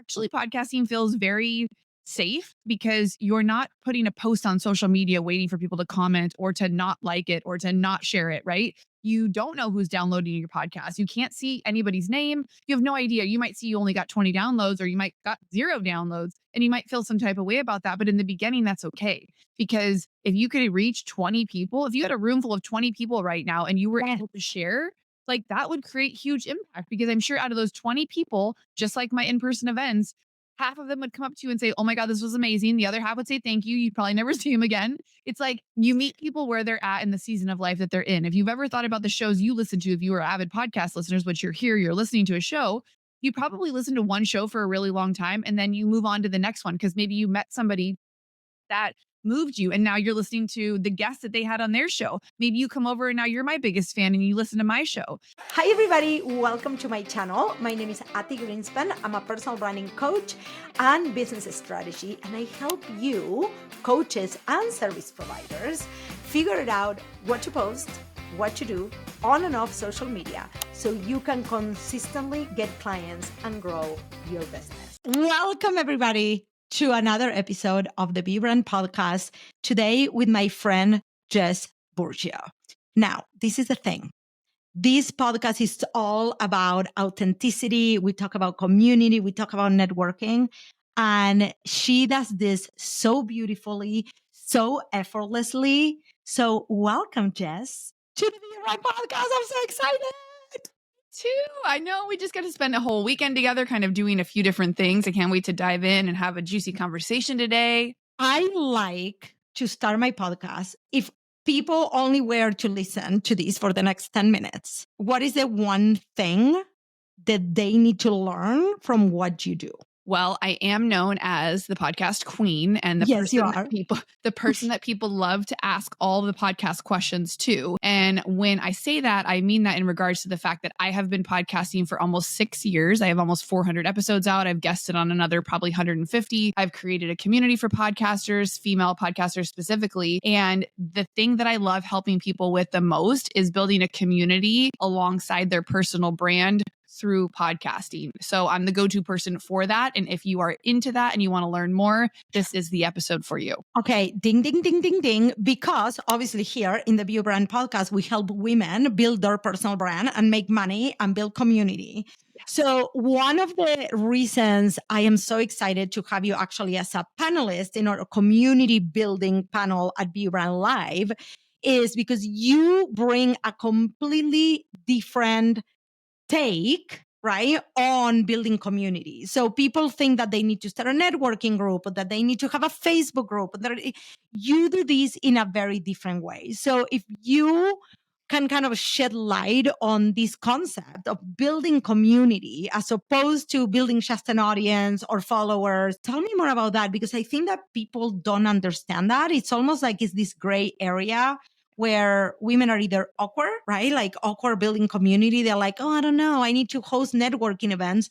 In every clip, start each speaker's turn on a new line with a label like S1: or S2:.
S1: actually podcasting feels very safe because you're not putting a post on social media waiting for people to comment or to not like it or to not share it, right? You don't know who's downloading your podcast. You can't see anybody's name. You have no idea. You might see you only got 20 downloads or you might got 0 downloads and you might feel some type of way about that. But in the beginning, that's okay. Because if you could reach 20 people, if you had a room full of 20 people right now and you were able to share, like that would create huge impact because I'm sure out of those 20 people, just like my in-person events, half of them would come up to you and say, "Oh my God, this was amazing." The other half would say, "Thank you." You'd probably never see them again. It's like you meet people where they're at in the season of life that they're in. If you've ever thought about the shows you listen to, if you were avid podcast listeners, which you're here, you're listening to a show, you probably listen to one show for a really long time and then you move on to the next one because maybe you met somebody that moved you and now you're listening to the guests that they had on their show. Maybe you come over and now you're my biggest fan and you listen to my show.
S2: Hi everybody, welcome to my channel. My name is Ati Greenspan. I'm a personal branding coach and business strategy, and I help you, coaches and service providers, figure it out what to post, what to do on and off social media so you can consistently get clients and grow your business. Welcome everybody to another episode of the Be Brand podcast, today with my friend Jess Burgio. Now, this is the thing. This podcast is all about authenticity. We talk about community. We talk about networking. And she does this so beautifully, so effortlessly. So welcome, Jess, to the Be Brand podcast. I'm so excited.
S1: Too. I know we just got to spend a whole weekend together kind of doing a few different things. I can't wait to dive in and have a juicy conversation today.
S2: I like to start my podcast. If people only were to listen to this for the next 10 minutes, what is the one thing that they need to learn from what you do?
S1: Well, I am known as the podcast queen and the person that people love to ask all the podcast questions to. And when I say that, I mean that in regards to the fact that I have been podcasting for almost 6 years. I have almost 400 episodes out. I've guested on another probably 150. I've created a community for podcasters, female podcasters specifically. And the thing that I love helping people with the most is building a community alongside their personal brand through podcasting. So I'm the go-to person for that. And if you are into that and you want to learn more, this is the episode for you.
S2: Okay. Ding, ding, ding, ding, ding. Because obviously here in the Be Brand podcast, we help women build their personal brand and make money and build community. Yes. So one of the reasons I am so excited to have you actually as a panelist in our community building panel at Be Brand Live is because you bring a completely different take, right, on building community. So people think that they need to start a networking group or that they need to have a Facebook group. You do this in a very different way. So if you can kind of shed light on this concept of building community as opposed to building just an audience or followers, tell me more about that, because I think that people don't understand that. It's almost like it's this gray area where women are either awkward, right? Like awkward building community. They're like, oh, I don't know, I need to host networking events.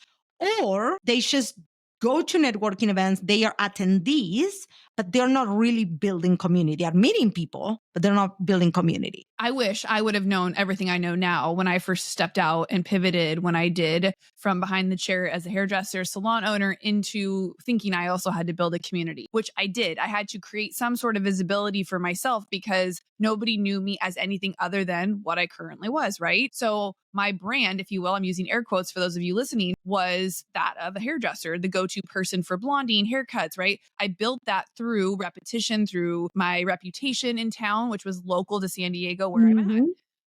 S2: Or they just go to networking events. They are attendees, but they're not really building community. They are meeting people, but they're not building community.
S1: I wish I would have known everything I know now when I first stepped out and pivoted when I did from behind the chair as a hairdresser, salon owner into thinking I also had to build a community, which I did. I had to create some sort of visibility for myself because nobody knew me as anything other than what I currently was, right? So my brand, if you will, I'm using air quotes for those of you listening, was that of a hairdresser, the go-to person for blonding, haircuts, right? I built that through repetition, through my reputation in town, which was local to San Diego where I'm at.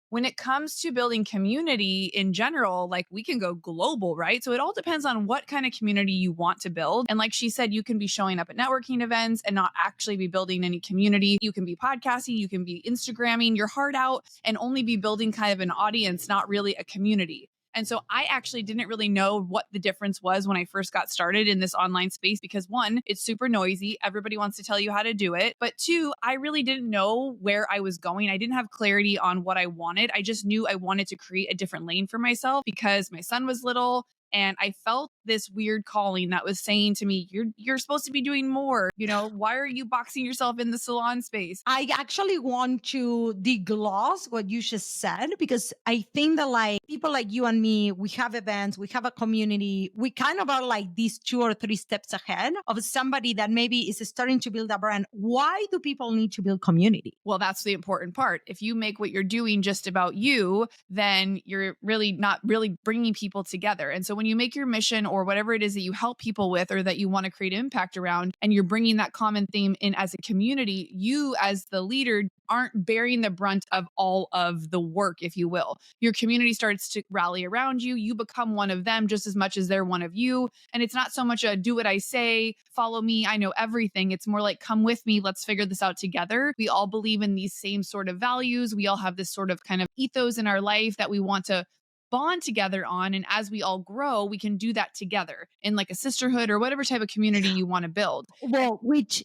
S1: When it comes to building community in general, like we can go global, right? So it all depends on what kind of community you want to build. And like she said, you can be showing up at networking events and not actually be building any community. You can be podcasting, you can be Instagramming your heart out and only be building kind of an audience, not really a community. And so I actually didn't really know what the difference was when I first got started in this online space because one, it's super noisy. Everybody wants to tell you how to do it. But two, I really didn't know where I was going. I didn't have clarity on what I wanted. I just knew I wanted to create a different lane for myself because my son was little And I felt this weird calling that was saying to me, you're supposed to be doing more. Why are you boxing yourself in the salon space?
S2: I actually want to degloss what you just said, because I think that like people like you and me, we have events, we have a community, we kind of are like these 2 or 3 steps ahead of somebody that maybe is starting to build a brand. Why do people need to build community?
S1: Well, that's the important part. If you make what you're doing just about you, then you're really not really bringing people together. And so when you make your mission or whatever it is that you help people with or that you want to create impact around, and you're bringing that common theme in as a community, you as the leader aren't bearing the brunt of all of the work, if you will. Your community starts to rally around you. You become one of them just as much as they're one of you. And it's not so much a do what I say, follow me, I know everything. It's more like, come with me, let's figure this out together. We all believe in these same sort of values. We all have this sort of kind of ethos in our life that we want to bond together on. And as we all grow, we can do that together in like a sisterhood or whatever type of community you want to build.
S2: Well, which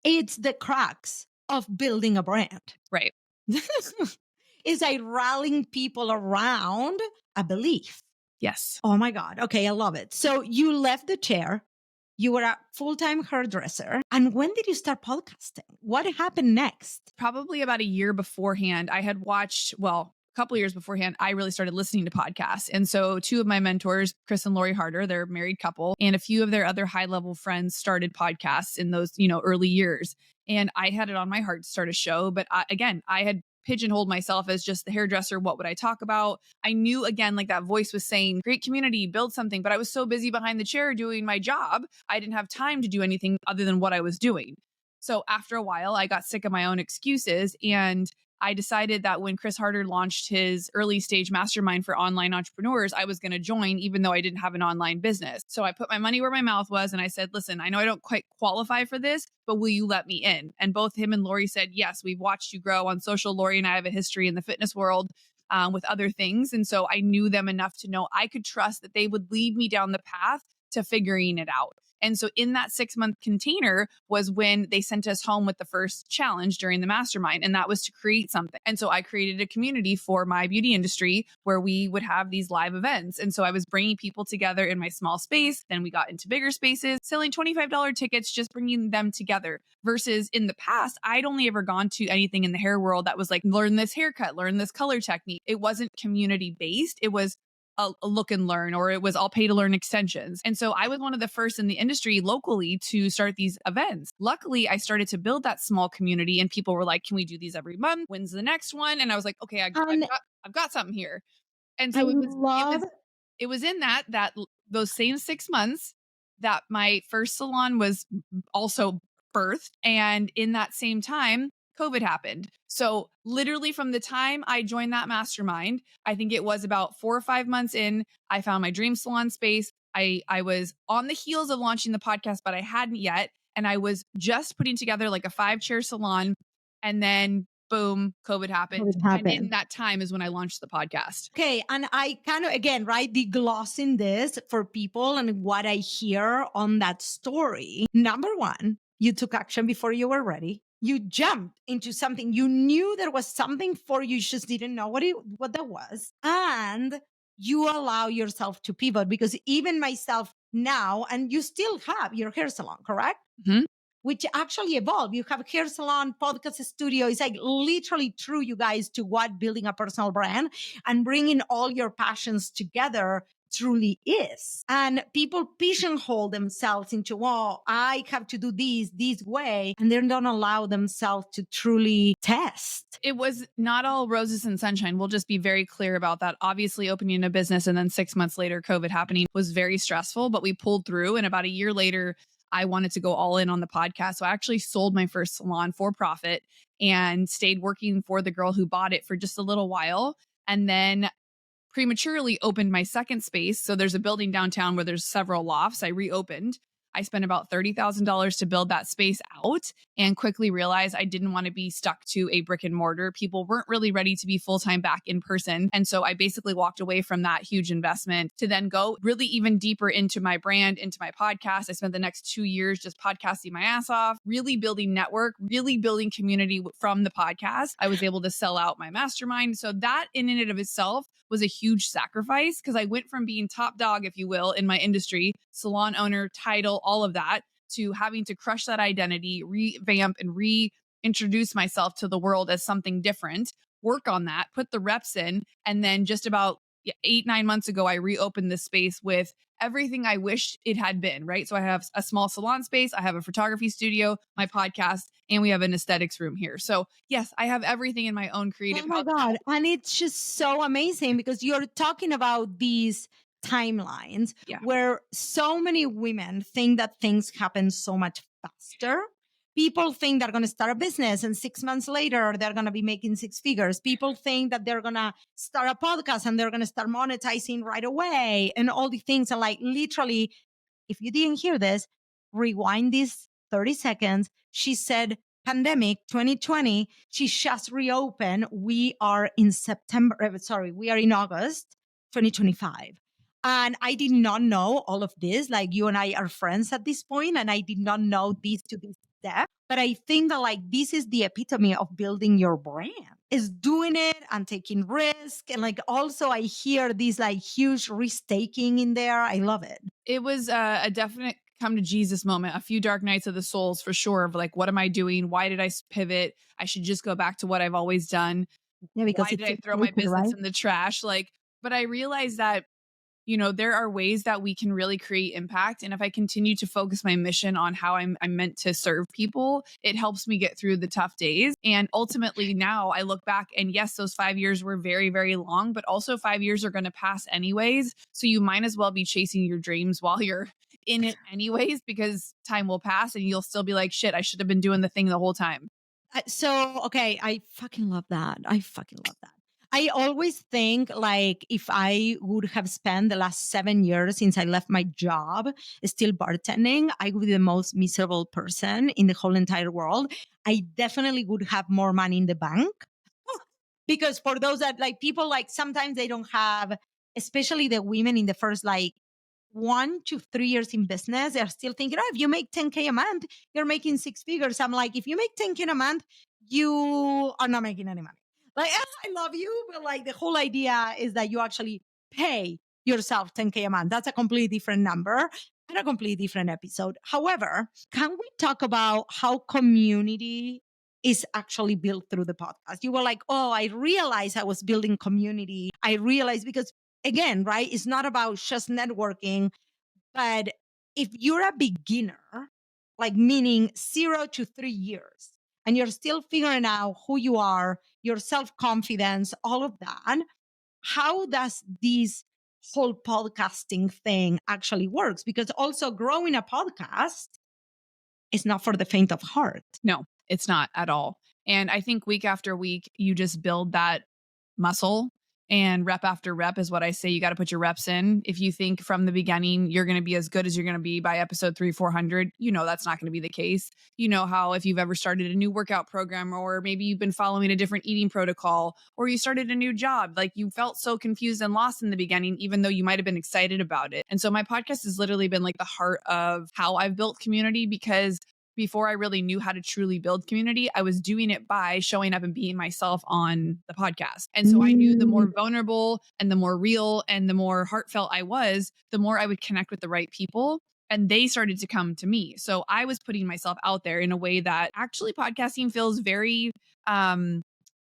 S2: it's the crux of building a brand.
S1: Right.
S2: Is like rallying people around a belief.
S1: Yes.
S2: Oh my God. Okay, I love it. So you left the chair. You were a full-time hairdresser. And when did you start podcasting? What happened next?
S1: Probably about a year beforehand. I had watched, a couple of years beforehand, I really started listening to podcasts. And so 2 of my mentors, Chris and Lori Harder, they're a married couple, and a few of their other high-level friends started podcasts in those, early years. And I had it on my heart to start a show. But I had pigeonholed myself as just the hairdresser. What would I talk about? I knew, again, like that voice was saying, great community, build something. But I was so busy behind the chair doing my job, I didn't have time to do anything other than what I was doing. So after a while, I got sick of my own excuses, and I decided that when Chris Harder launched his early stage mastermind for online entrepreneurs, I was going to join, even though I didn't have an online business. So I put my money where my mouth was, and I said, listen, I know I don't quite qualify for this, but will you let me in? And both him and Lori said, yes, we've watched you grow on social. Lori and I have a history in the fitness world with other things. And so I knew them enough to know I could trust that they would lead me down the path to figuring it out. And so in that 6-month container was when they sent us home with the first challenge during the mastermind. And that was to create something. And so I created a community for my beauty industry where we would have these live events. And so I was bringing people together in my small space. Then we got into bigger spaces, selling $25 tickets, just bringing them together. Versus in the past, I'd only ever gone to anything in the hair world that was like, learn this haircut, learn this color technique. It wasn't community based. It was a look and learn, or it was I'll pay to learn extensions. And so I was one of the first in the industry locally to start these events. Luckily, I started to build that small community, and people were like, can we do these every month? When's the next one? And I was like, okay, I've got something here. And so it was in those same 6 months that my first salon was also birthed. And in that same time, COVID happened. So literally from the time I joined that mastermind, I think it was about 4 or 5 months in, I found my dream salon space. I was on the heels of launching the podcast, but I hadn't yet. And I was just putting together like a 5-chair salon. And then boom, COVID happened. And in that time is when I launched the podcast.
S2: Okay. And I kind of, again, right, deglossing this for people and what I hear on that story. Number one, you took action before you were ready. You jumped into something. You knew there was something for you, just didn't know what that was. And you allow yourself to pivot, because even myself now, and you still have your hair salon, correct?
S1: Mm-hmm.
S2: Which actually evolved. You have a hair salon, podcast studio. It's like literally true, you guys, to what building a personal brand and bringing all your passions together truly is. And people pigeonhole themselves into, well, I have to do this way, and they don't allow themselves to truly test.
S1: It was not all roses and sunshine. We'll just be very clear about that. Obviously, opening a business and then 6 months later, COVID happening was very stressful, but we pulled through. And about a year later, I wanted to go all in on the podcast. So I actually sold my first salon for profit and stayed working for the girl who bought it for just a little while. And then prematurely opened my second space. So there's a building downtown where there's several lofts. I reopened. I spent about $30,000 to build that space out and quickly realized I didn't want to be stuck to a brick and mortar. People weren't really ready to be full-time back in person. And so I basically walked away from that huge investment to then go really even deeper into my brand, into my podcast. I spent the next 2 years just podcasting my ass off, really building network, really building community from the podcast. I was able to sell out my mastermind. So that in and of itself was a huge sacrifice because I went from being top dog, if you will, in my industry, salon owner, title, all of that, to having to crush that identity, revamp and reintroduce myself to the world as something different, work on that, put the reps in. And then just about 8-9 months ago, I reopened this space with everything I wished it had been, right? So I have a small salon space, I have a photography studio, my podcast, and we have an aesthetics room here. So yes, I have everything in my own creative
S2: Oh my
S1: house.
S2: God. And it's just so amazing because you're talking about these timelines where so many women think that things happen so much faster. People think they're going to start a business and 6 months later, they're going to be making 6 figures. People think that they're going to start a podcast and they're going to start monetizing right away and all the things. And like literally, if you didn't hear this, rewind these 30 seconds. She said, pandemic 2020, she just reopened. We are in we are in August 2025. And I did not know all of this. Like you and I are friends at this point, and I did not know this to this depth. But I think that like this is the epitome of building your brand, is doing it and taking risk. And like also I hear these like huge risk taking in there. I love it.
S1: It was a definite come to Jesus moment, a few dark nights of the souls for sure, of like, what am I doing? Why did I pivot? I should just go back to what I've always done.
S2: Yeah, because
S1: why did I throw my business
S2: right?
S1: in the trash? Like, but I realized that, you know, there are ways that we can really create impact. And if I continue to focus my mission on how I'm meant to serve people, it helps me get through the tough days. And ultimately now I look back and yes, those 5 years were very, very long, but also 5 years are going to pass anyways. So you might as well be chasing your dreams while you're in it anyways, because time will pass and you'll still be like, shit, I should have been doing the thing the whole time.
S2: Okay, I fucking love that. I always think like if I would have spent the last 7 years since I left my job still bartending, I would be the most miserable person in the whole entire world. I definitely would have more money in the bank. Because for those that like people like sometimes they don't have, especially the women in the first like 1 to 3 years in business, they're still thinking, oh, if you make 10K a month, you're making 6 figures. I'm like, if you make 10K a month, you are not making any money. Like, I love you, but like the whole idea is that you actually pay yourself 10K a month. That's a completely different number and a completely different episode. However, can we talk about how community is actually built through the podcast? You were like, oh, I realized I was building community. I realized because again, right, it's not about just networking, but if you're a beginner, like meaning 0 to 3 years, and you're still figuring out who you are, your self-confidence, all of that, how does this whole podcasting thing actually works? Because also growing a podcast is not for the faint of heart.
S1: No, it's not at all. And I think week after week, you just build that muscle. And rep after rep is what I say. You got to put your reps in. If you think from the beginning you're going to be as good as you're going to be by episode 300-400, you know that's not going to be the case. You know how if you've ever started a new workout program, or maybe you've been following a different eating protocol, or you started a new job, like you felt so confused and lost in the beginning, even though you might have been excited about it. And so my podcast has literally been like the heart of how I've built community, because before I really knew how to truly build community, I was doing it by showing up and being myself on the podcast. And so I knew the more vulnerable and the more real and the more heartfelt I was, the more I would connect with the right people. And they started to come to me. So I was putting myself out there in a way that actually podcasting feels very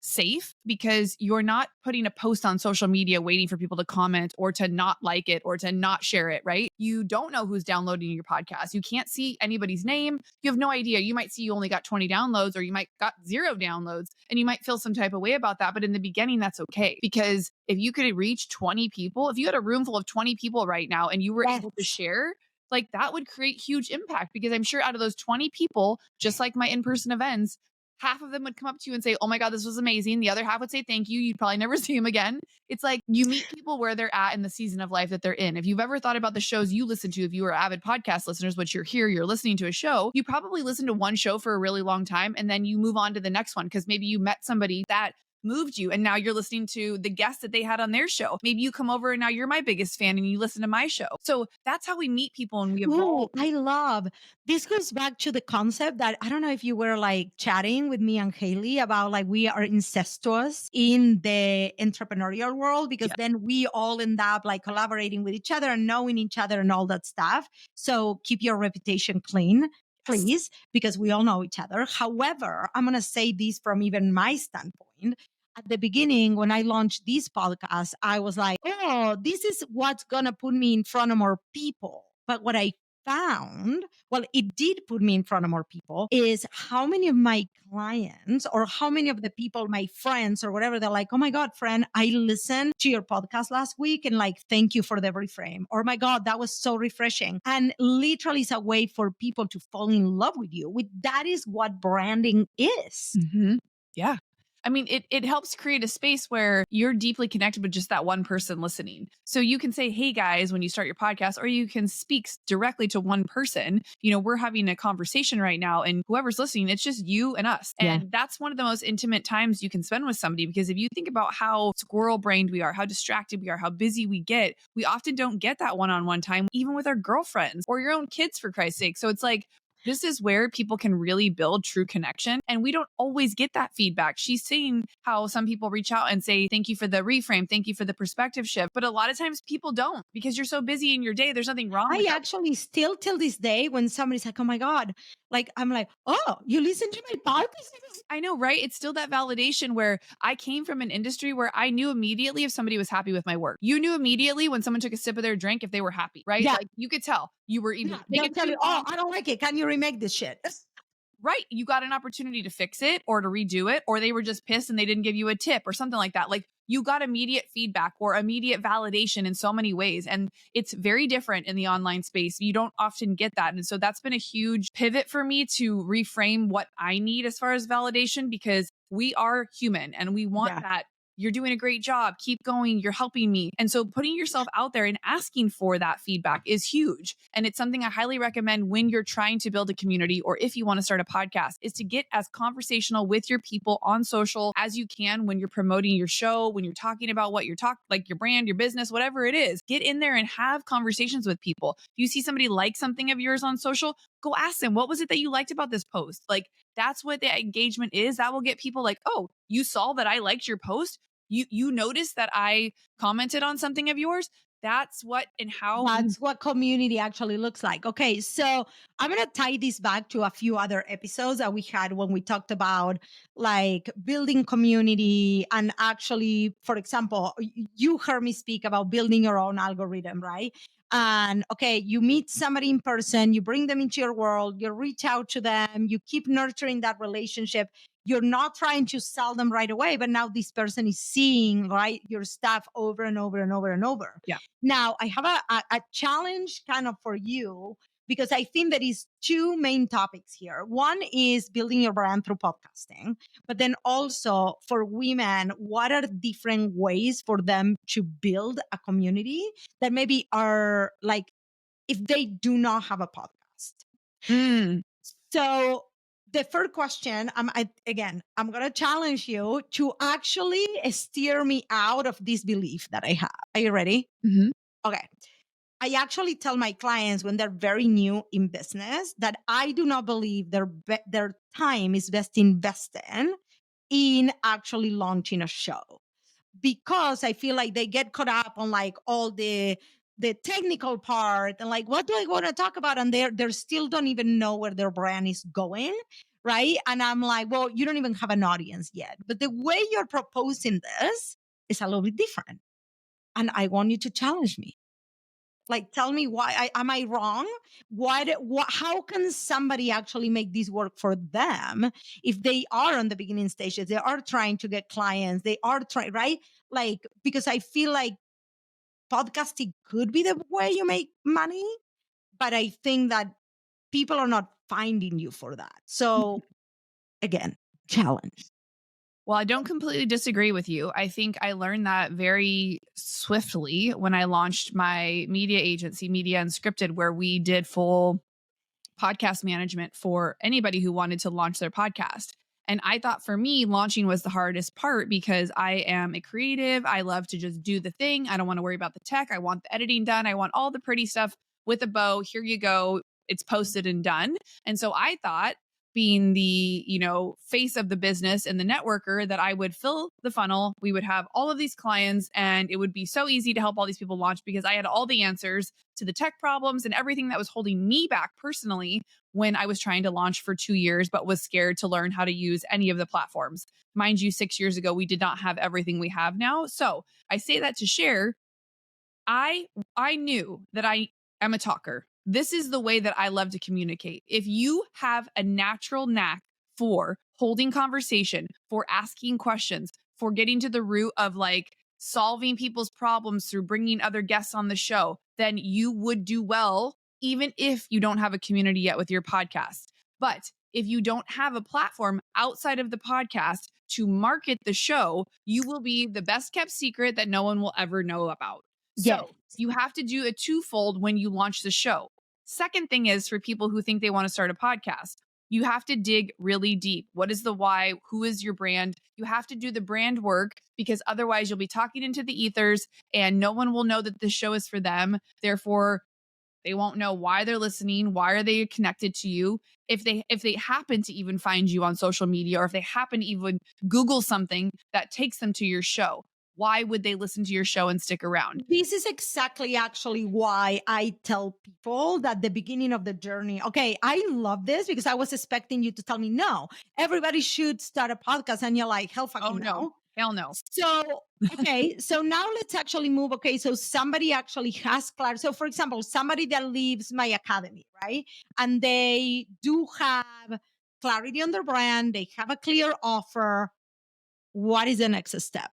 S1: safe, because you're not putting a post on social media waiting for people to comment or to not like it or to not share it, right? You don't know who's downloading your podcast. You can't see anybody's name. You have no idea. You might see you only got 20 downloads, or you might got 0 downloads, and you might feel some type of way about that. But in the beginning, that's okay. Because if you could reach 20 people, if you had a room full of 20 people right now and you were able to share, like that would create huge impact, because I'm sure out of those 20 people, just like my in-person events, half of them would come up to you and say, oh my God, this was amazing. The other half would say thank you. You'd probably never see them again. It's like you meet people where they're at in the season of life that they're in. If you've ever thought about the shows you listen to, if you are avid podcast listeners, which you're here, you're listening to a show, you probably listen to one show for a really long time and then you move on to the next one because maybe you met somebody that moved you and now you're listening to the guests that they had on their show. Maybe you come over and now you're my biggest fan and you listen to my show. So that's how we meet people and we evolve.
S2: Ooh, I love this. Goes back to the concept that I don't know if you were like chatting with me and Haley about like we are incestuous in the entrepreneurial world because
S1: Yeah.
S2: then we all end up like collaborating with each other and knowing each other and all that stuff. So keep your reputation clean, please, because we all know each other. However, I'm going to say this from even my standpoint. At the beginning, when I launched this podcast, I was like, oh, this is what's going to put me in front of more people. But what I found, well, it did put me in front of more people, is how many of my clients or how many of the people, my friends or whatever, they're like, oh my God, friend, I listened to your podcast last week and like, thank you for the reframe. Or my God, that was so refreshing. And literally it's a way for people to fall in love with you. That is what branding is.
S1: Mm-hmm. Yeah. I mean, it helps create a space where you're deeply connected with just that one person listening. So you can say, hey guys, when you start your podcast, or you can speak directly to one person. You know, we're having a conversation right now and whoever's listening, it's just you and us. And that's one of the most intimate times you can spend with somebody, because if you think about how squirrel brained we are, how distracted we are, how busy we get, we often don't get that one-on-one time, even with our girlfriends or your own kids, for Christ's sake. So it's like, this is where people can really build true connection. And we don't always get that feedback. She's saying how some people reach out and say, thank you for the reframe. Thank you for the perspective shift. But a lot of times people don't, because you're so busy in your day. There's nothing wrong with
S2: I
S1: that.
S2: actually still till this day, when somebody's like, oh my God, like, I'm like, oh, you listen to my podcast?
S1: I know, right? It's still that validation where I came from an industry where I knew immediately if somebody was happy with my work. You knew immediately when someone took a sip of their drink if they were happy, right?
S2: Yeah.
S1: Like you could tell you were either
S2: They'll
S1: taking
S2: tell
S1: too
S2: you,
S1: long.
S2: oh, I don't like it. Can you remake this shit?
S1: Right. You got an opportunity to fix it or to redo it, or they were just pissed and they didn't give you a tip or something like that. Like you got immediate feedback or immediate validation in so many ways. And it's very different in the online space. You don't often get that. And so that's been a huge pivot for me to reframe what I need as far as validation, because we are human and we want that. You're doing a great job. Keep going. You're helping me. And so putting yourself out there and asking for that feedback is huge. And it's something I highly recommend when you're trying to build a community, or if you want to start a podcast, is to get as conversational with your people on social as you can when you're promoting your show, when you're talking about what you're talking, like your brand, your business, whatever it is. Get in there and have conversations with people. If you see somebody like something of yours on social, go ask them, what was it that you liked about this post? Like, that's what the engagement is. That will get people like, oh, you saw that I liked your post. You noticed that I commented on something of yours. That's what and how.
S2: That's what community actually looks like. Okay, so I'm going to tie this back to a few other episodes that we had when we talked about like building community. And actually, for example, you heard me speak about building your own algorithm, right? And okay, you meet somebody in person, you bring them into your world, you reach out to them, you keep nurturing that relationship. You're not trying to sell them right away, but now this person is seeing, right, your stuff over and over and over and over.
S1: Yeah.
S2: Now I have a challenge kind of for you, because I think there is two main topics here. One is building your brand through podcasting, but then also for women, what are different ways for them to build a community that maybe are like, if they do not have a podcast. So the first question, I'm going to challenge you to actually steer me out of this belief that I have. Are you ready?
S1: Mm-hmm.
S2: Okay. I actually tell my clients when they're very new in business that I do not believe their time is best invested in actually launching a show, because I feel like they get caught up on like all the technical part and like, what do I want to talk about? And they still don't even know where their brand is going. Right. And I'm like, well, you don't even have an audience yet, but the way you're proposing this is a little bit different. And I want you to challenge me. Like, tell me why am I wrong? How can somebody actually make this work for them if they are on the beginning stages? They are trying to get clients. They are trying, right? Like, because I feel like podcasting could be the way you make money, but I think that people are not finding you for that. So again, challenge?
S1: Well, I don't completely disagree with you. I think I learned that very swiftly when I launched my media agency, Media Unscripted, where we did full podcast management for anybody who wanted to launch their podcast. And I thought for me, launching was the hardest part because I am a creative. I love to just do the thing. I don't want to worry about the tech. I want the editing done. I want all the pretty stuff with a bow. Here you go. It's posted and done. And so I thought, being the, face of the business and the networker, that I would fill the funnel. We would have all of these clients and it would be so easy to help all these people launch because I had all the answers to the tech problems and everything that was holding me back personally when I was trying to launch for 2 years, but was scared to learn how to use any of the platforms. Mind you, 6 years ago, we did not have everything we have now. So I say that to share, I knew that I am a talker. This is the way that I love to communicate. If you have a natural knack for holding conversation, for asking questions, for getting to the root of solving people's problems through bringing other guests on the show, then you would do well, even if you don't have a community yet with your podcast. But if you don't have a platform outside of the podcast to market the show, you will be the best kept secret that no one will ever know about.
S2: Yes.
S1: So you have to do a twofold when you launch the show. Second thing is, for people who think they want to start a podcast, you have to dig really deep. What is the why? Who is your brand? You have to do the brand work because otherwise you'll be talking into the ethers and no one will know that this show is for them. Therefore, they won't know why they're listening. Why are they connected to you? If they happen to even find you on social media, or if they happen to even Google something that takes them to your show, why would they listen to your show and stick around?
S2: This is exactly actually why I tell people that the beginning of the journey, okay, I love this because I was expecting you to tell me, no, everybody should start a podcast. And you're like, hell fucking no.
S1: Hell no.
S2: So, okay, so now let's actually move. Okay, so somebody actually has clarity. So, for example, somebody that leaves my academy, right? And they do have clarity on their brand, they have a clear offer. What is the next step?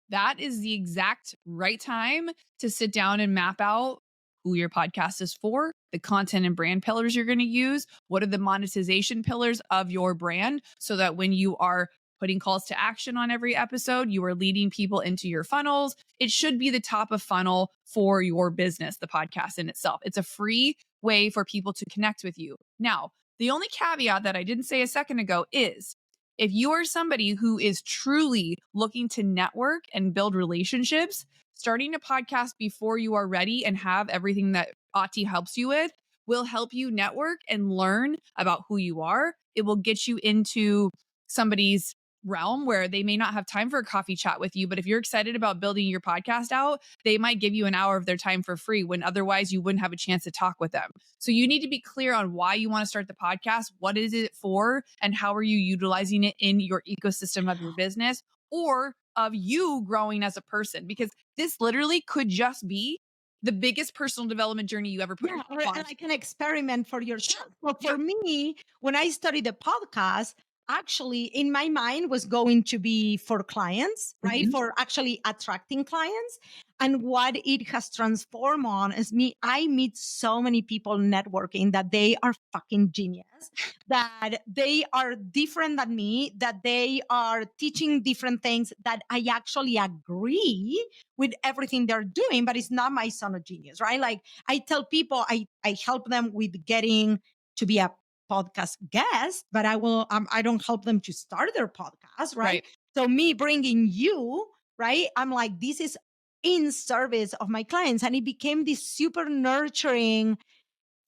S1: That is the exact right time to sit down and map out who your podcast is for, the content and brand pillars you're going to use, what are the monetization pillars of your brand, so that when you are putting calls to action on every episode, you are leading people into your funnels. It should be the top of funnel for your business, the podcast in itself. It's a free way for people to connect with you. Now, the only caveat that I didn't say a second ago is, if you are somebody who is truly looking to network and build relationships, starting a podcast before you are ready and have everything that Ati helps you with will help you network and learn about who you are. It will get you into somebody's realm where they may not have time for a coffee chat with you, but if you're excited about building your podcast out, they might give you an hour of their time for free when otherwise you wouldn't have a chance to talk with them. So you need to be clear on why you want to start the podcast, what is it for, and how are you utilizing it in your ecosystem of your business or of you growing as a person, because this literally could just be the biggest personal development journey you ever put
S2: Yeah,
S1: yourself on.
S2: or like an experiment for yourself.
S1: Sure.
S2: But for me, when I studied the podcast, actually in my mind was going to be for clients, right?
S1: Mhm.
S2: For actually attracting clients. And what it has transformed on is I meet so many people networking that they are fucking genius, that they are different than me, that they are teaching different things, that I actually agree with everything they're doing, but it's not my zone of genius, right? Like I tell people, I help them with getting to be a podcast guest, but I don't help them to start their podcast, right? So me bringing you, right? I'm like, this is in service of my clients. And it became this super nurturing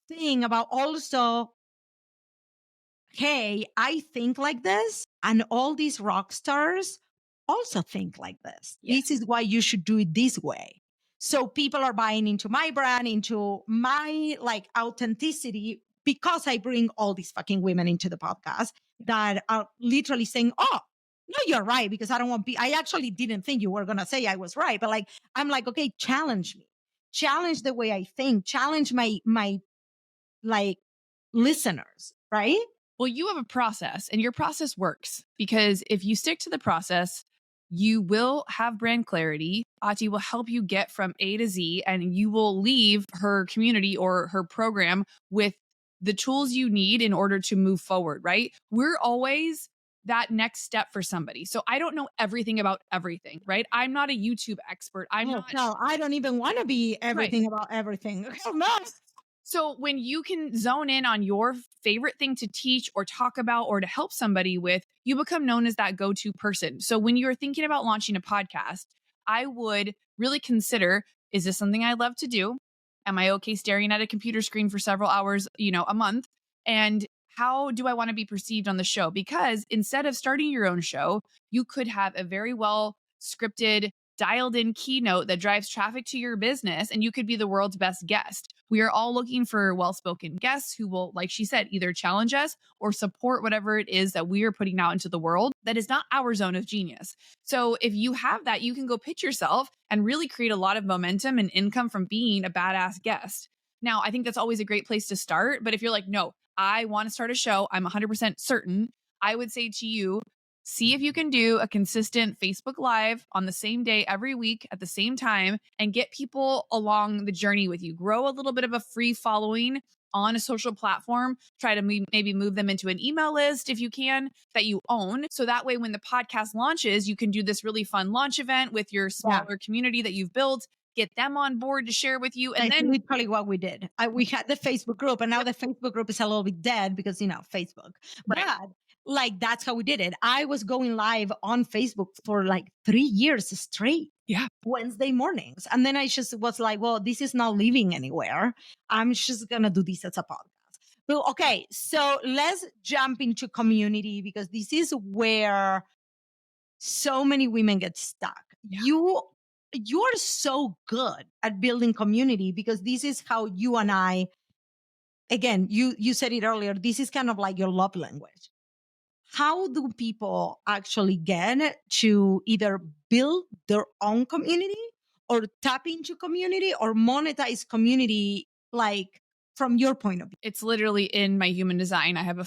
S2: thing about also, hey, I think like this, and all these rock stars also think like this.
S1: Yes.
S2: This is why you should do it this way. So people are buying into my brand, into my like authenticity, because I bring all these fucking women into the podcast that are literally saying, oh, no, you're right, because I don't want I actually didn't think you were going to say I was right, but like, I'm like, okay, challenge me, challenge the way I think, challenge my like listeners, right?
S1: Well, you have a process and your process works because if you stick to the process, you will have brand clarity. Ati will help you get from A to Z and you will leave her community or her program with the tools you need in order to move forward, right? We're always that next step for somebody. So I don't know everything about everything, right? I'm not a YouTube expert. I'm
S2: Oh,
S1: not
S2: hell, I don't even want to be
S1: right.
S2: everything about everything. Hell no.
S1: So when you can zone in on your favorite thing to teach or talk about or to help somebody with, you become known as that go-to person. So when you're thinking about launching a podcast, I would really consider, is this something I love to do? Am I okay staring at a computer screen for several hours, a month? And how do I want to be perceived on the show? Because instead of starting your own show, you could have a very well scripted, dialed in keynote that drives traffic to your business, and you could be the world's best guest. We are all looking for well spoken guests who will, like she said, either challenge us or support whatever it is that we are putting out into the world that is not our zone of genius. So if you have that, you can go pitch yourself and really create a lot of momentum and income from being a badass guest. Now, I think that's always a great place to start. But if you're like, no, I want to start a show, I'm 100% certain, I would say to you, see if you can do a consistent Facebook Live on the same day every week at the same time and get people along the journey with you. Grow a little bit of a free following on a social platform. Try to maybe move them into an email list if you can that you own. So that way, when the podcast launches, you can do this really fun launch event with your smaller community that you've built. Get them on board to share with you. And
S2: That's
S1: then
S2: literally what we did. We had the Facebook group, and now the Facebook group is a little bit dead because, Facebook.
S1: Right.
S2: But like, that's how we did it. I was going live on Facebook for like 3 years straight.
S1: Yeah.
S2: Wednesday mornings. And then I just was like, well, this is not leaving anywhere. I'm just going to do this as a podcast. But okay, so let's jump into community, because this is where so many women get stuck.
S1: Yeah.
S2: You are so good at building community, because this is how you and I, again, you said it earlier, this is kind of like your love language. How do people actually get to either build their own community or tap into community or monetize community, like, from your point of view?
S1: It's literally in my human design. I have I'm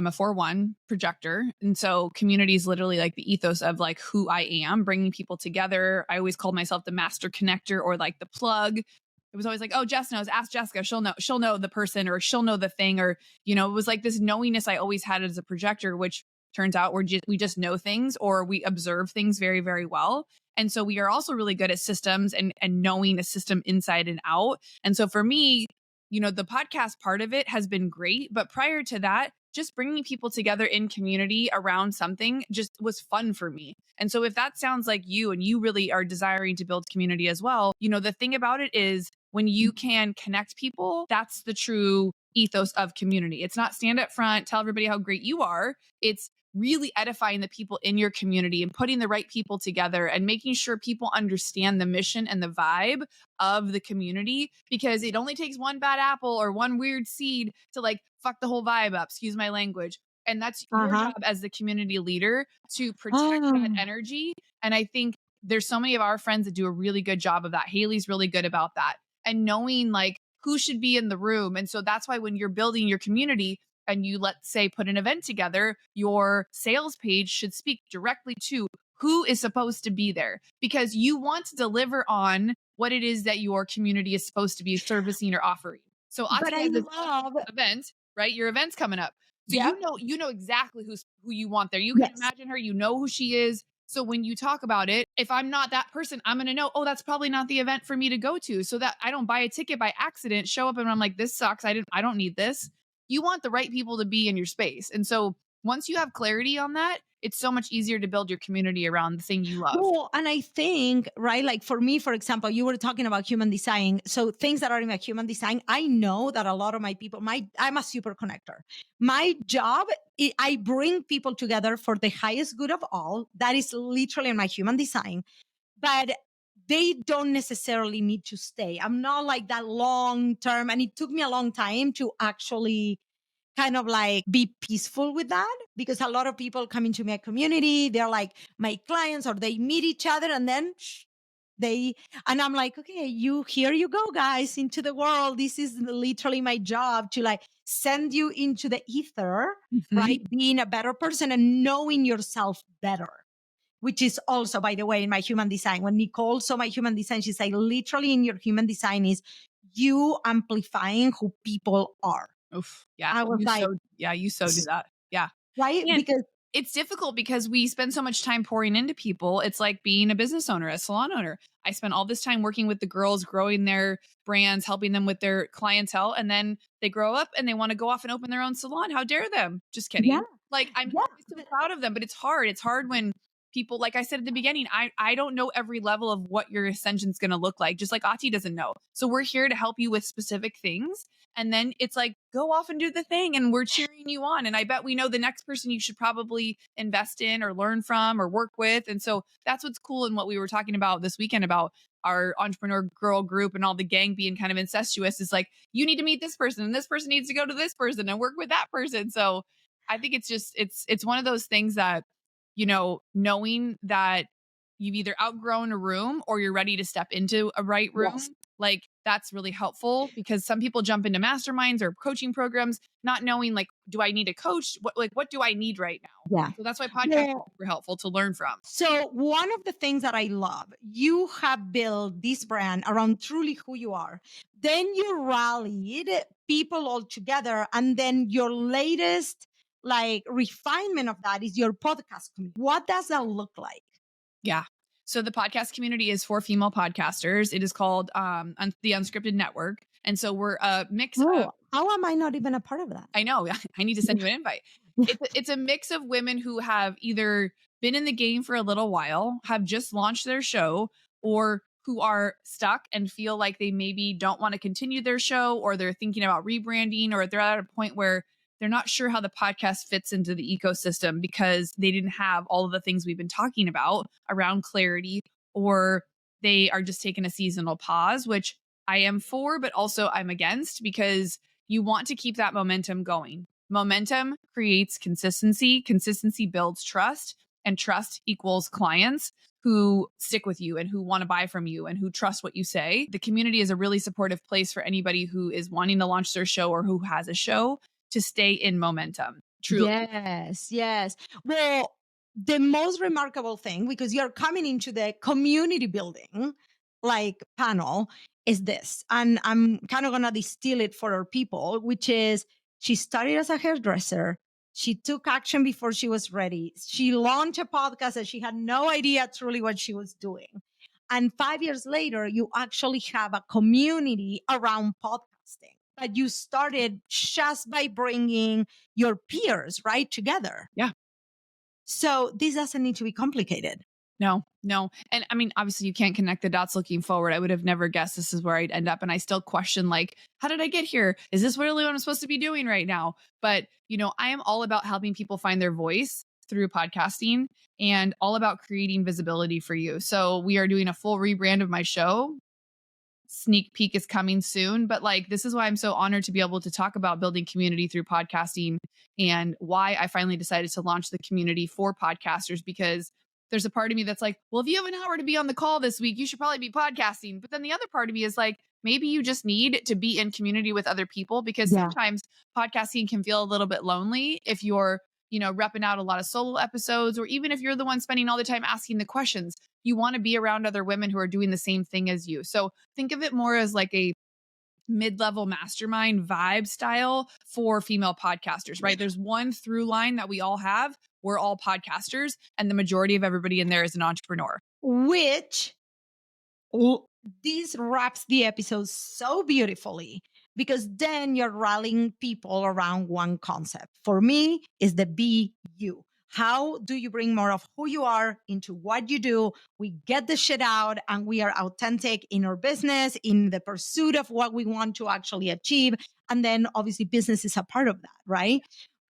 S1: a 4/1 projector. And so community is literally like the ethos of like who I am, bringing people together. I always called myself the master connector, or like the plug. It was always like, oh, Jess knows, ask Jessica. She'll know the person, or she'll know the thing, or, it was like this knowingness I always had as a projector, which turns out we just know things, or we observe things very, very well. And so we are also really good at systems and knowing a system inside and out. And so for me, the podcast part of it has been great. But prior to that, just bringing people together in community around something just was fun for me. And so if that sounds like you and you really are desiring to build community as well, the thing about it is when you can connect people, that's the true ethos of community. It's not stand up front, tell everybody how great you are. It's really edifying the people in your community and putting the right people together and making sure people understand the mission and the vibe of the community, because it only takes one bad apple or one weird seed to like fuck the whole vibe up, excuse my language. And that's your job as the community leader, to protect that energy. And I think there's so many of our friends that do a really good job of that. Haley's really good about that, and knowing like who should be in the room. And so that's why when you're building your community and you, let's say, put an event together, your sales page should speak directly to who is supposed to be there, because you want to deliver on what it is that your community is supposed to be servicing or offering. So I love event, right? Your event's coming up. So you know exactly who you want there. You can imagine her, you know who she is. So when you talk about it, if I'm not that person, I'm going to know, oh, that's probably not the event for me to go to, so that I don't buy a ticket by accident, show up and I'm like, this sucks. I don't need this. You want the right people to be in your space. And so once you have clarity on that, it's so much easier to build your community around the thing you love.
S2: Well, and I think, right, like for me, for example, you were talking about human design. So things that are in my human design, I know that a lot of my people, I'm a super connector. My job, I bring people together for the highest good of all. That is literally in my human design. But they don't necessarily need to stay. I'm not like that long term. And it took me a long time to actually kind of like be peaceful with that, because a lot of people come into my community, they're like my clients, or they meet each other and then and I'm like, okay, here you go, guys, into the world. This is literally my job, to like send you into the ether, right? Being a better person and knowing yourself better, which is also, by the way, in my human design. When Nicole saw my human design, she said, literally in your human design is you amplifying who people are.
S1: Oof. Yeah.
S2: I was
S1: you so do that. Yeah.
S2: Right?
S1: And
S2: because
S1: it's difficult because we spend so much time pouring into people. It's like being a business owner, a salon owner. I spent all this time working with the girls, growing their brands, helping them with their clientele. And then they grow up and they want to go off and open their own salon. How dare them? Just
S2: Yeah.
S1: kidding. Like I'm so proud of them, but it's hard. It's hard when people, like I said at the beginning, I don't know every level of what your ascension is going to look like, just like Ati doesn't know. So we're here to help you with specific things. And then it's like, go off and do the thing. And we're cheering you on. And I bet we know the next person you should probably invest in or learn from or work with. And so that's what's cool. And what we were talking about this weekend about our entrepreneur girl group and all the gang being kind of incestuous is like, you need to meet this person and this person needs to go to this person and work with that person. So I think it's just, it's one of those things that, knowing that you've either outgrown a room or you're ready to step into a right room.
S2: Yes.
S1: Like that's really helpful because some people jump into masterminds or coaching programs, not knowing like, do I need a coach? What do I need right now?
S2: Yeah.
S1: So that's why podcasts are super helpful to learn from.
S2: So one of the things that I love, you have built this brand around truly who you are. Then you rallied people all together. And then your latest refinement of that is your podcast community. What does that look like?
S1: Yeah. So the podcast community is for female podcasters. It is called the Unscripted Network. And so we're a mix of...
S2: How am I not even a part of that?
S1: I know. I need to send you an invite. It's a mix of women who have either been in the game for a little while, have just launched their show, or who are stuck and feel like they maybe don't want to continue their show, or they're thinking about rebranding, or they're at a point where they're not sure how the podcast fits into the ecosystem because they didn't have all of the things we've been talking about around clarity, or they are just taking a seasonal pause, which I am for, but also I'm against because you want to keep that momentum going. Momentum creates consistency. Consistency builds trust, and trust equals clients who stick with you and who want to buy from you and who trust what you say. The community is a really supportive place for anybody who is wanting to launch their show or who has a show to stay in momentum. Truly.
S2: Yes. Well, the most remarkable thing, because you're coming into the community building panel, is this. And I'm kind of going to distill it for our people, which is she started as a hairdresser. She took action before she was ready. She launched a podcast and she had no idea truly what she was doing. And 5 years later, you actually have a community around podcasting that you started just by bringing your peers, right, together.
S1: Yeah.
S2: So this doesn't need to be complicated.
S1: No. And I mean, obviously you can't connect the dots looking forward. I would have never guessed this is where I'd end up. And I still question, how did I get here? Is this really what I'm supposed to be doing right now? But, I am all about helping people find their voice through podcasting and all about creating visibility for you. So we are doing a full rebrand of my show. Sneak peek is coming soon, but this is why I'm so honored to be able to talk about building community through podcasting and why I finally decided to launch the community for podcasters, because there's a part of me that's like, well, if you have an hour to be on the call this week, you should probably be podcasting. But then the other part of me is like, maybe you just need to be in community with other people, because sometimes podcasting can feel a little bit lonely if you're, repping out a lot of solo episodes, or even if you're the one spending all the time asking the questions. You want to be around other women who are doing the same thing as you. So think of it more as like a mid-level mastermind vibe style for female podcasters, right? There's one through line that we all have. We're all podcasters, and the majority of everybody in there is an entrepreneur.
S2: Which this wraps the episode so beautifully, because then you're rallying people around one concept. For me, is the be you. How do you bring more of who you are into what you do? We get the shit out and we are authentic in our business, in the pursuit of what we want to actually achieve. And then obviously business is a part of that, right?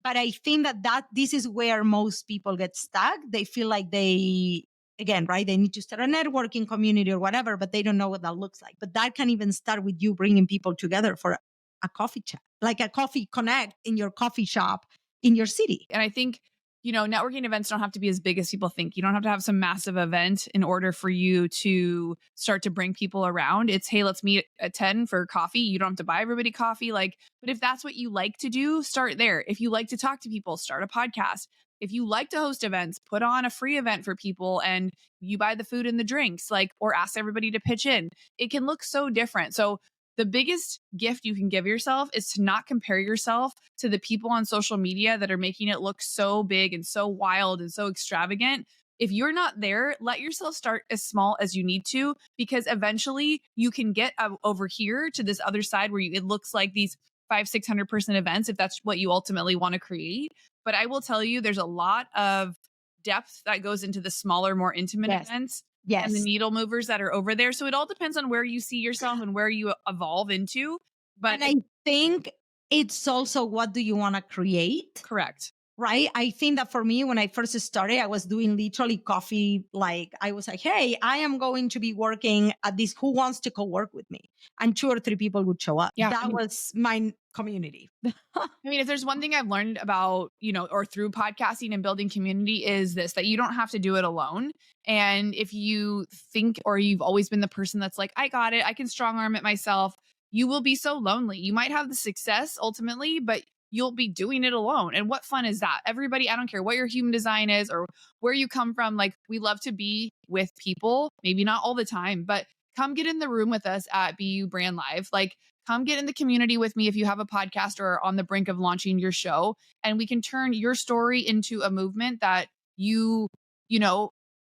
S2: But I think that this is where most people get stuck. They feel like they need to start a networking community or whatever, but they don't know what that looks like. But that can even start with you bringing people together for a coffee chat, like a coffee connect in your coffee shop in your city.
S1: And I think, networking events don't have to be as big as people think. You don't have to have some massive event in order for you to start to bring people around. It's, hey, let's meet at 10 for coffee. You don't have to buy everybody coffee. But if that's what you like to do, start there. If you like to talk to people, start a podcast. If you like to host events, put on a free event for people and you buy the food and the drinks, or ask everybody to pitch in. It can look so different. So the biggest gift you can give yourself is to not compare yourself to the people on social media that are making it look so big and so wild and so extravagant. If you're not there, let yourself start as small as you need to, because eventually you can get over here to this other side where it looks like these 500-600 person events, if that's what you ultimately want to create. But I will tell you, there's a lot of depth that goes into the smaller, more intimate events and the needle movers that are over there. So it all depends on where you see yourself and where you evolve into. But
S2: and I think it's also, what do you want to create?
S1: Correct.
S2: Right. I think that for me, when I first started, I was doing literally coffee. Like I was like, hey, I am going to be working at this. Who wants to co-work with me? And 2 or 3 people would show up.
S1: Yeah.
S2: That was my community.
S1: I mean, if there's one thing I've learned about, or through podcasting and building community, is this, that you don't have to do it alone. And if you think, or you've always been the person that's like, I got it, I can strong arm it myself, you will be so lonely. You might have the success ultimately, but you'll be doing it alone. And what fun is that? Everybody, I don't care what your human design is or where you come from. Like, we love to be with people, maybe not all the time, but come get in the room with us at BU Brand Live. Like, come get in the community with me if you have a podcast or are on the brink of launching your show. And we can turn your story into a movement that you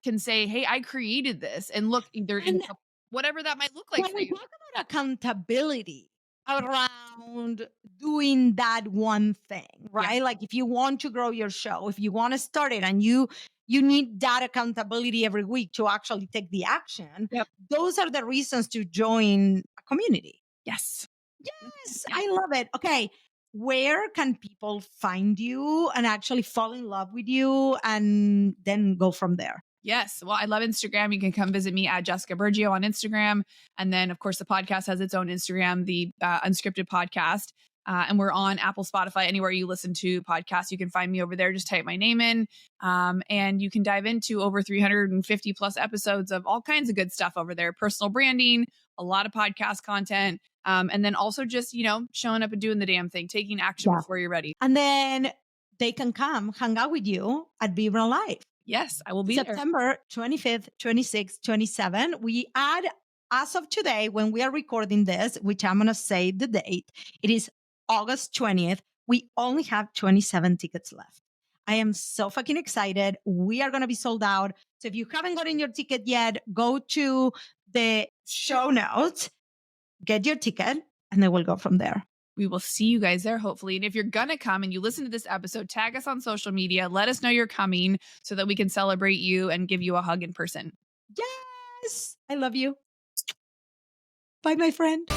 S1: can say, hey, I created this. And look, either in whatever that might look like
S2: when
S1: for
S2: we
S1: you.
S2: talk about accountability around doing that one thing, right?
S1: Yeah.
S2: Like if you want to grow your show, if you want to start it, and you need that accountability every week to actually take the action.
S1: Yep.
S2: Those are the reasons to join a community.
S1: Yes.
S2: Yes, I love it. Okay. Where can people find you and actually fall in love with you and then go from there?
S1: Yes. Well, I love Instagram. You can come visit me at Jessica Burgio on Instagram. And then, of course, the podcast has its own Instagram, the Unscripted podcast. And we're on Apple, Spotify, anywhere you listen to podcasts. You can find me over there. Just type my name in. And you can dive into over 350 plus episodes of all kinds of good stuff over there. Personal branding, a lot of podcast content. And then also just, showing up and doing the damn thing, taking action before you're ready.
S2: And then they can come hang out with you at Be Brand Live.
S1: Yes, I will be
S2: September 25th, 26th, 27th. We add, as of today, when we are recording this, which I'm going to say the date, it is August 20th. We only have 27 tickets left. I am so fucking excited. We are going to be sold out. So if you haven't gotten your ticket yet, go to the show notes, get your ticket, and then we'll go from there.
S1: We will see you guys there, hopefully. And if you're going to come and you listen to this episode, tag us on social media. Let us know you're coming so that we can celebrate you and give you a hug in person.
S2: Yes. I love you. Bye, my friend.